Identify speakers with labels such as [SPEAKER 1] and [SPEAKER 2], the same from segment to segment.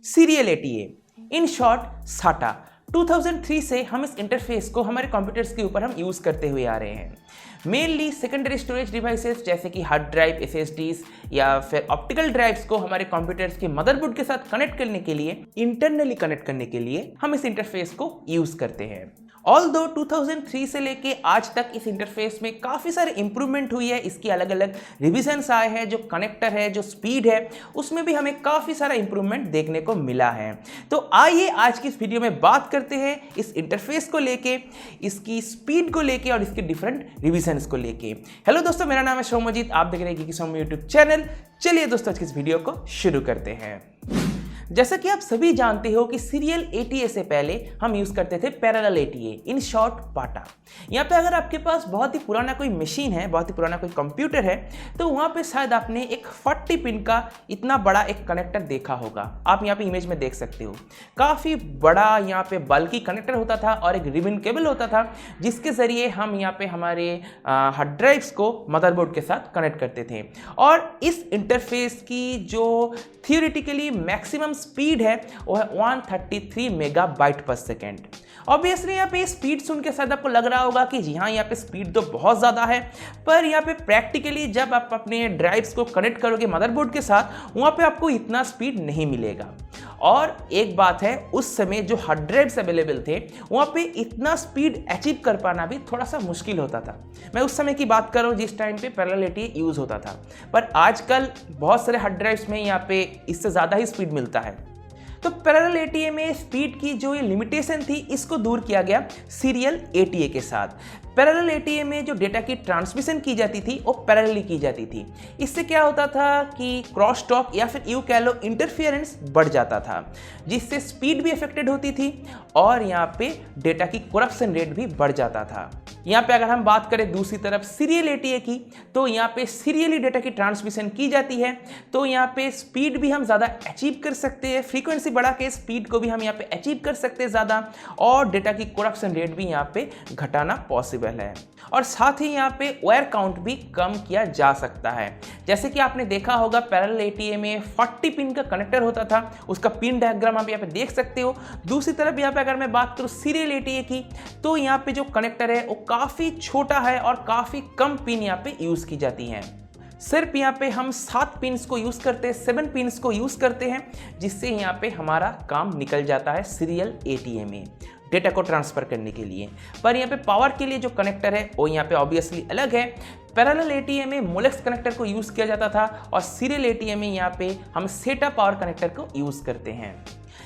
[SPEAKER 1] Serial ATA, in short साटा। 2003 से हम इस इंटरफेस को हमारे कंप्यूटर्स के ऊपर हम यूज़ करते हुए आ रहे हैं। मेनली सेकेंडरी स्टोरेज डिवाइसेस जैसे कि हार्ड ड्राइव, एसएसडीज या फिर ऑप्टिकल ड्राइव्स को हमारे कंप्यूटर्स के मदरबोर्ड के साथ कनेक्ट करने के लिए, इंटरनली कनेक्ट करने के लिए हम इस इंटरफेस को यूज़ करते हैं। ऑल्दो 2003 से लेके आज तक इस इंटरफेस में काफ़ी सारे इंप्रूवमेंट हुई है, इसकी अलग अलग रिविजन्स आए हैं, जो कनेक्टर है, जो स्पीड है, उसमें भी हमें काफ़ी सारा इंप्रूवमेंट देखने को मिला है। तो आइए आज की इस वीडियो में बात करते हैं इस इंटरफेस को लेके, इसकी स्पीड को लेके और इसके डिफरेंट रिविजन्स को लेके। हेलो दोस्तों, मेरा नाम है शोमजीत, आप देख रहे हैं किसम यूट्यूब चैनल। चलिए दोस्तों आज की इस वीडियो को शुरू करते हैं। जैसा कि आप सभी जानते हो कि सीरियल एटीए से पहले हम यूज करते थे पैरेलल एटीए, इन शॉर्ट पाटा। यहाँ पे अगर आपके पास बहुत ही पुराना कोई मशीन है, बहुत ही पुराना कोई कंप्यूटर है, तो वहाँ पे शायद आपने एक 40 पिन का इतना बड़ा एक कनेक्टर देखा होगा। आप यहाँ पे इमेज में देख सकते हो, काफ़ी बड़ा यहाँ पे बल्कि कनेक्टर होता था और एक रिबन केबल होता था, जिसके ज़रिए हम यहाँ पे हमारे हार्ड ड्राइव्स को मदरबोर्ड के साथ कनेक्ट करते थे। और इस इंटरफेस की जो थियोरेटिकली मैक्सिमम स्पीड है वो है 133 मेगाबाइट पर सेकेंड। ऑब्वियसली यहाँ पे स्पीड सुन के शायद आपको लग रहा होगा कि जी हाँ, यहाँ पे स्पीड तो बहुत ज़्यादा है, पर यहाँ पे प्रैक्टिकली जब आप अपने ड्राइव्स को कनेक्ट करोगे मदरबोर्ड के साथ, वहाँ पे आपको इतना स्पीड नहीं मिलेगा। और एक बात है, उस समय जो हार्ड ड्राइव्स अवेलेबल थे वहाँ पे इतना स्पीड अचीव कर पाना भी थोड़ा सा मुश्किल होता था। मैं उस समय की बात कर रहा हूँ जिस टाइम पे पैरेलल एटीए यूज़ होता था, पर आजकल बहुत सारे हार्ड ड्राइव्स में यहाँ पे इससे ज़्यादा ही स्पीड मिलता है। तो पैरेलल एटीए में स्पीड की जो ये लिमिटेशन थी, इसको दूर किया गया सीरियल एटीए के साथ। पैरेलल एटीए में जो डेटा की ट्रांसमिशन की जाती थी वो पैरेलली की जाती थी। इससे क्या होता था कि क्रॉस टॉक या फिर यूँ कह लो इंटरफेरेंस बढ़ जाता था, जिससे स्पीड भी अफेक्टेड होती थी और यहाँ पे डेटा की करप्शन रेट भी बढ़ जाता था। यहाँ पे अगर हम बात करें दूसरी तरफ सीरियल एटीए की, तो यहाँ पे सीरियली डेटा की ट्रांसमिशन की जाती है, तो यहाँ पे स्पीड भी हम ज़्यादा अचीव कर सकते हैं, फ्रीक्वेंसी बढ़ा के स्पीड को भी हम यहाँ पे अचीव कर सकते हैं ज़्यादा, और डेटा की करप्शन रेट भी यहाँ पे घटाना पॉसिबल है। और साथ ही यहाँ पे वायर काउंट भी कम किया जा सकता है। जैसे कि आपने देखा होगा पैरेलल एटीए में 40 पिन का कनेक्टर होता था, उसका पिन डायग्राम आप यहाँ पे देख सकते हो। दूसरी तरफ यहाँ पे अगर मैं बात करूँ सीरियल एटीए की, तो यहाँ पे जो कनेक्टर है वो काफ़ी छोटा है और काफ़ी कम पिन यहाँ पे यूज़ की जाती हैं। सिर्फ यहाँ पे हम 7 पिन्स को यूज़ करते हैं, 7 पिन्स को यूज़ करते हैं, जिससे यहाँ पे हमारा काम निकल जाता है सीरियल एटीए में डेटा को ट्रांसफ़र करने के लिए। पर यहाँ पे पावर के लिए जो कनेक्टर है वो यहाँ पे ऑब्वियसली अलग है। पैरेलल एटीए में मोलेक्स कनेक्टर को यूज़ किया जाता था और सीरियल एटीए में यहाँ पे हम सेटा पावर कनेक्टर को यूज़ करते हैं।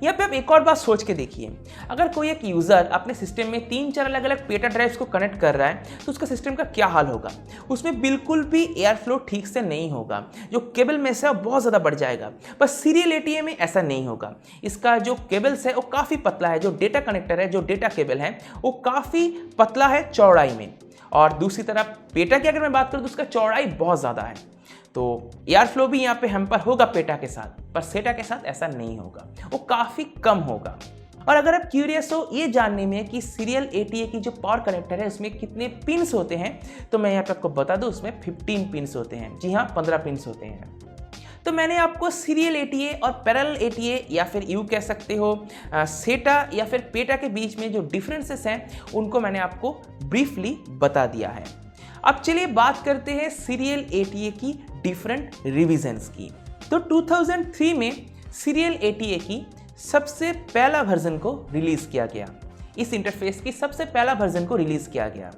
[SPEAKER 1] यहाँ पे आप एक और बात सोच के देखिए, अगर कोई एक यूज़र अपने सिस्टम में 3-4 अलग अलग पेटा ड्राइव्स को कनेक्ट कर रहा है, तो उसका सिस्टम का क्या हाल होगा। उसमें बिल्कुल भी एयर फ्लो ठीक से नहीं होगा, जो केबल में से बहुत ज़्यादा बढ़ जाएगा। पर सीरियल एटीए में ऐसा नहीं होगा। इसका जो केबल्स है वो काफ़ी पतला है, जो डेटा कनेक्टर है, जो डेटा केबल है वो काफ़ी पतला है चौड़ाई में। और दूसरी तरफ पेटा की अगर मैं बात करूँ तो उसका चौड़ाई बहुत ज़्यादा है, तो एयर फ्लो भी यहाँ पे हैम्पर होगा पेटा के साथ, पर सेटा के साथ ऐसा नहीं होगा, वो काफ़ी कम होगा। और अगर आप क्यूरियस हो ये जानने में कि सीरियल एटीए की जो पावर कनेक्टर है उसमें कितने पिन्स होते हैं, तो मैं यहाँ पे आपको बता दूँ, उसमें 15 पिन्स होते हैं। जी हाँ, 15 पिन्स होते हैं। तो मैंने आपको सीरियल एटीए और पैरेलल एटीए या फिर यूँ कह सकते हो सेटा या फिर पेटा के बीच में जो डिफरेंसेस हैं उनको मैंने आपको ब्रीफली बता दिया है। अब चलिए बात करते हैं सीरियल एटीए की डिफरेंट रिविजन्स की। तो 2003 में सीरियल एटीए की सबसे पहला वर्जन को रिलीज़ किया गया। इस इंटरफेस की सबसे पहला वर्जन को रिलीज़ किया गया,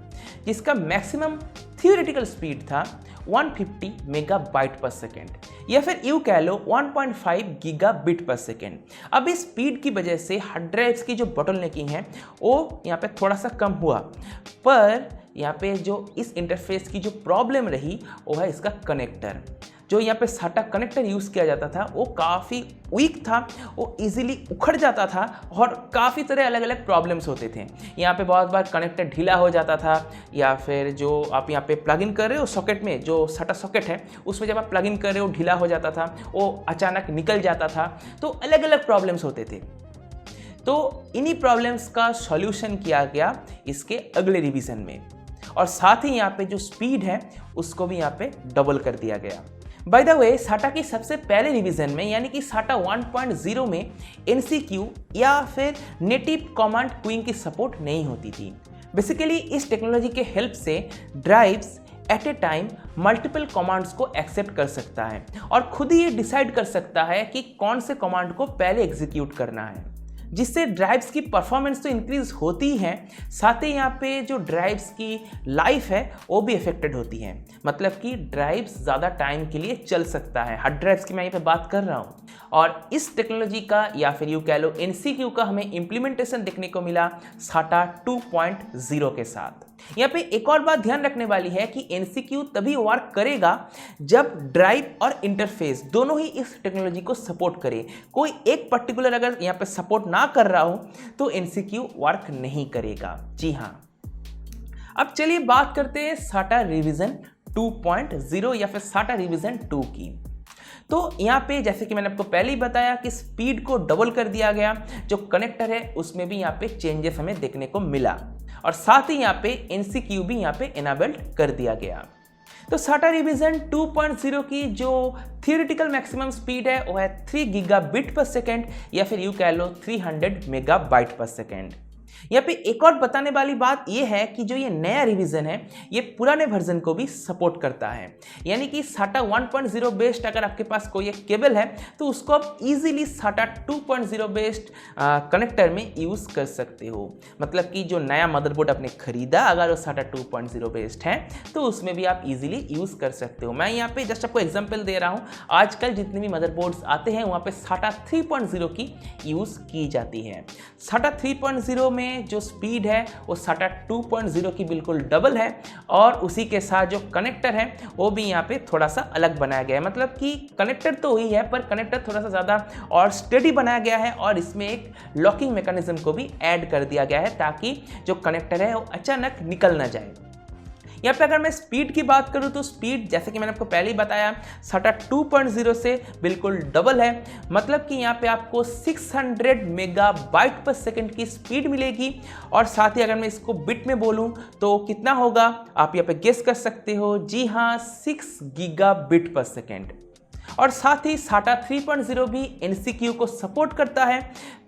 [SPEAKER 1] जिसका मैक्सिमम थियोरेटिकल स्पीड था 150 मेगाबाइट पर सेकेंड या फिर यूँ कह लो 1.5 गीगाबिट पर सेकेंड। अब इस स्पीड की वजह से हार्ड ड्राइव्स की जो बॉटलनेकिंग है वो यहाँ पे थोड़ा सा कम हुआ, पर यहाँ पे जो इस इंटरफेस की जो प्रॉब्लम रही वो है इसका कनेक्टर। जो यहाँ पे साटा कनेक्टर यूज़ किया जाता था वो काफ़ी वीक था, वो इजीली उखड़ जाता था और काफ़ी तरह अलग अलग प्रॉब्लम्स होते थे। यहाँ पे बहुत बार कनेक्टर ढीला हो जाता था, या फिर जो आप यहाँ पे प्लग इन कर रहे हो सॉकेट में, जो साटा सॉकेट है उसमें जब आप प्लग इन कर रहे हो ढीला हो जाता था, वो अचानक निकल जाता था, तो अलग अलग प्रॉब्लम्स होते थे। तो इन्हीं प्रॉब्लम्स का सॉल्यूशन किया गया इसके अगले रिवीजन में, और साथ ही यहाँ पे जो स्पीड है उसको भी यहाँ पे डबल कर दिया गया। बाय द वे, साटा की सबसे पहले रिवीजन में यानी कि साटा 1.0 में NCQ या फिर नेटिव कमांड क्यूइंग की सपोर्ट नहीं होती थी। बेसिकली इस टेक्नोलॉजी के हेल्प से drives at a time multiple commands को एक्सेप्ट कर सकता है और खुद ही ये डिसाइड कर सकता है कि कौन से कमांड को पहले एग्जीक्यूट करना है, जिससे ड्राइव्स की परफॉर्मेंस तो इंक्रीज होती ही है, साथ ही यहाँ पे जो ड्राइव्स की लाइफ है वो भी अफेक्टेड होती है। मतलब कि ड्राइव्स ज़्यादा टाइम के लिए चल सकता है। हार्ड ड्राइव्स की मैं यहाँ पे बात कर रहा हूँ। और इस टेक्नोलॉजी का या फिर यूँ कह लो NCQ का हमें इम्प्लीमेंटेशन देखने को मिला साटा 2.0 के साथ। यहाँ पे एक और बात ध्यान रखने वाली है कि NCQ तभी वर्क करेगा जब ड्राइव और इंटरफेस दोनों ही इस टेक्नोलॉजी को सपोर्ट करे। कोई एक पर्टिकुलर अगर यहाँ पे सपोर्ट ना कर रहा हो तो NCQ वर्क नहीं करेगा। जी हाँ, अब चलिए बात करते हैं साटा रिवीजन 2.0 या फिर साटा रिवीजन 2 की। तो यहाँ पे जैसे कि मैंने आपको पहले ही बताया कि स्पीड को डबल कर दिया गया, जो कनेक्टर है उसमें भी यहाँ पे चेंजेस हमें देखने को मिला और साथ ही यहाँ पे NCQ भी यहाँ पे एनाबल्ड कर दिया गया। तो साटा रिवीजन 2.0 की जो थियोरेटिकल मैक्सिमम स्पीड है वो है 3 गीगाबिट पर सेकेंड या फिर यूँ कह लो 300 मेगाबाइट पर सेकेंड। यहाँ पे एक और बताने वाली बात यह है कि जो ये नया रिवीजन है ये पुराने वर्जन को भी सपोर्ट करता है। यानी कि साटा 1.0 बेस्ड अगर आपके पास कोई एक केबल है तो उसको आप इजीली साटा 2.0 बेस्ड कनेक्टर में यूज़ कर सकते हो। मतलब कि जो नया मदरबोर्ड आपने खरीदा अगर वो साटा 2.0 बेस्ड है तो उसमें भी आप इजीली यूज़ कर सकते हो। मैं यहाँ पे जस्ट आपको एग्जांपल दे रहा हूँ। आजकल जितने भी मदरबोर्ड्स आते हैं वहाँ पे साटा 3.0 की यूज़ की जाती है। साटा 3.0 में जो स्पीड है वो साटा 2.0 की बिल्कुल डबल है और उसी के साथ जो कनेक्टर है वो भी यहाँ पे थोड़ा सा अलग बनाया गया है। मतलब कि कनेक्टर तो वही है पर कनेक्टर थोड़ा सा ज़्यादा और स्टेडी बनाया गया है और इसमें एक लॉकिंग मैकेनिज्म को भी ऐड कर दिया गया है ताकि जो कनेक्टर है वो अचानक निकल ना जाए। यहाँ पे अगर मैं स्पीड की बात करूँ तो स्पीड जैसे कि मैंने आपको पहले ही बताया साटा 2.0 से बिल्कुल डबल है। मतलब कि यहाँ पे आपको 600 मेगाबाइट पर सेकेंड की स्पीड मिलेगी और साथ ही अगर मैं इसको बिट में बोलूँ तो कितना होगा आप यहाँ पे गेस कर सकते हो। जी हाँ, 6 गीगाबिट पर सेकेंड। और साथ ही साटा 3.0 भी NCQ को सपोर्ट करता है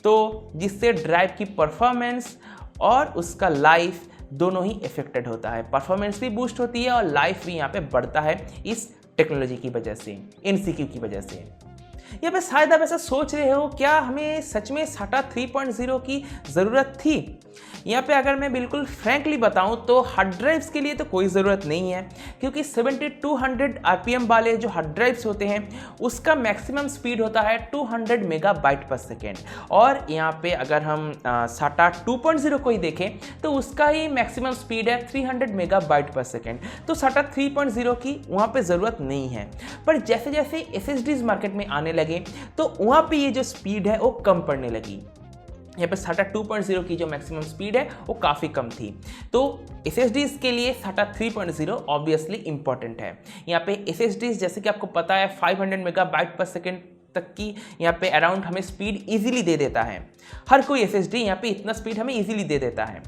[SPEAKER 1] तो जिससे ड्राइव की परफॉर्मेंस और उसका लाइफ दोनों ही इफेक्टेड होता है। परफॉर्मेंस भी बूस्ट होती है और लाइफ भी यहाँ पे बढ़ता है इस टेक्नोलॉजी की वजह से, NCQ की वजह से। यहाँ पे शायद आप ऐसा सोच रहे हो क्या हमें सच में साटा 3.0 की ज़रूरत थी? यहाँ पे अगर मैं बिल्कुल फ्रैंकली बताऊँ तो हार्ड ड्राइव्स के लिए तो कोई ज़रूरत नहीं है क्योंकि 7200 RPM वाले जो हार्ड ड्राइव्स होते हैं उसका मैक्सिमम स्पीड होता है 200 मेगाबाइट पर सेकेंड। और यहाँ पे अगर हम साटा 2.0 को ही देखें तो उसका ही मैक्सिमम स्पीड है 300 मेगाबाइट पर सेकेंड। तो साटा 3.0 की वहाँ पे ज़रूरत नहीं है। पर जैसे जैसे SSDs मार्केट में आने लगे तो वहाँ पे ये जो स्पीड है वो कम पड़ने लगी। यहाँ पे साटा 2.0 की जो मैक्सिमम स्पीड है वो काफ़ी कम थी। तो SSDs के लिए साटा 3.0 ऑब्वियसली इंपॉर्टेंट है। यहाँ पे SSDs जैसे कि आपको पता है 500 मेगाबाइट पर सेकेंड तक की यहाँ पे अराउंड हमें स्पीड इजीली दे देता है। हर कोई SSD यहाँ पे इतना स्पीड हमें इजीली दे देता है।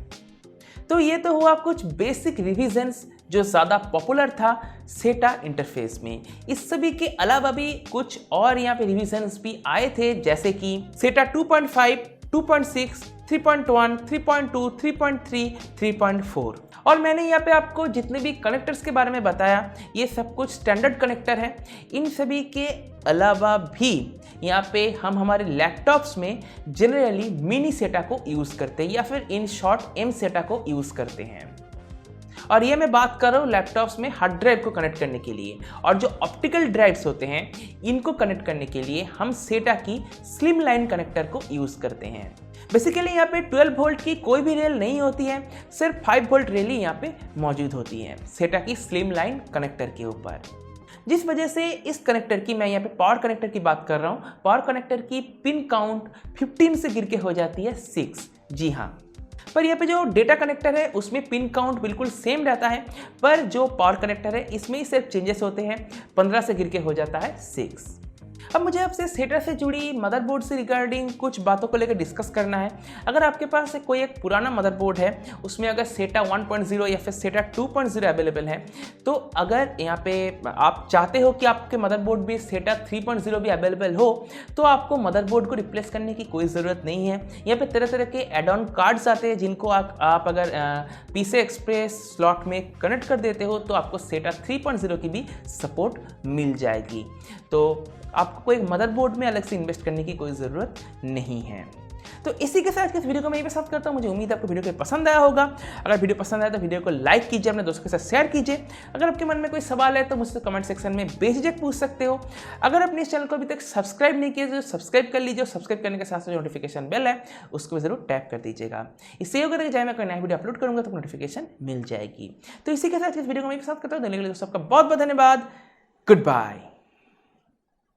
[SPEAKER 1] तो ये तो हुआ कुछ बेसिक रिविजन्स जो ज़्यादा पॉपुलर था सेटा इंटरफेस में। इस सभी के अलावा भी कुछ और यहाँ पे रिविजन्स भी आए थे जैसे कि सेटा 2.5, 2.6, 3.1, 3.2, 3.3, 3.4। और मैंने यहाँ पे आपको जितने भी कनेक्टर्स के बारे में बताया ये सब कुछ स्टैंडर्ड कनेक्टर है। इन सभी के अलावा भी यहाँ पे हम हमारे लैपटॉप्स में जनरली मिनी सेटा को यूज़ करते हैं या फिर इन शॉर्ट M सेटा को यूज़ करते हैं। और ये मैं बात कर रहा हूँ लैपटॉप्स में हार्ड ड्राइव को कनेक्ट करने के लिए। और जो ऑप्टिकल ड्राइव्स होते हैं इनको कनेक्ट करने के लिए हम सेटा की स्लिम लाइन कनेक्टर को यूज़ करते हैं। बेसिकली यहाँ पे 12 वोल्ट की कोई भी रेल नहीं होती है, सिर्फ 5 वोल्ट रेल ही यहाँ पे मौजूद होती है सेटा की स्लिम लाइन कनेक्टर के ऊपर। जिस वजह से इस कनेक्टर की, मैं यहाँ पे पावर कनेक्टर की बात कर रहा हूँ, पावर कनेक्टर की पिन काउंट 15 से गिर के हो जाती है 6। जी हाँ, पर यहाँ पे जो डेटा कनेक्टर है उसमें पिन काउंट बिल्कुल सेम रहता है, पर जो पावर कनेक्टर है इसमें ही सिर्फ चेंजेस होते हैं, 15 से गिर के हो जाता है 6। अब मुझे आपसे सेटा से जुड़ी मदरबोर्ड से रिगार्डिंग कुछ बातों को लेकर डिस्कस करना है। अगर आपके पास कोई एक पुराना मदरबोर्ड है, उसमें अगर सेटा 1.0 या फिर सेटा 2.0 अवेलेबल है, तो अगर यहाँ पे आप चाहते हो कि आपके मदरबोर्ड भी सेटा 3.0 भी अवेलेबल हो, तो आपको मदरबोर्ड को रिप्लेस करने की कोई ज़रूरत नहीं है। यहाँ पे तरह तरह के एड ऑन कार्ड्स आते हैं, जिनको आप अगर पीसी एक्सप्रेस स्लॉट में कनेक्ट कर देते हो तो आपको सेटा 3.0 की भी सपोर्ट मिल जाएगी। तो आपको कोई मदरबोर्ड में अलग से इन्वेस्ट करने की कोई ज़रूरत नहीं है। तो इसी के साथ इस वीडियो को मैं यहीं पे समाप्त करता हूँ। मुझे उम्मीद है आपको वीडियो पसंद आया होगा। अगर वीडियो पसंद आया तो वीडियो को लाइक कीजिए, अपने दोस्तों के साथ शेयर कीजिए। अगर आपके मन में कोई सवाल है तो मुझसे कमेंट सेक्शन में बेझिझक पूछ सकते हो। अगर आपने इस चैनल को अभी तक सब्सक्राइब नहीं किया तो सब्सक्राइब कर लीजिए। सब्सक्राइब करने के साथ साथ जो नोटिफिकेशन बेल है उसको भी जरूर टैप कर दीजिएगा। इससे होगा कि चाहे मैं कोई नया वीडियो अपलोड करूँगा तो नोटिफिकेशन मिल जाएगी। तो इसी के साथ इस वीडियो को मैं साथ करता हूँ। दोस्तों आपका बहुत बहुत धन्यवाद। Good bye.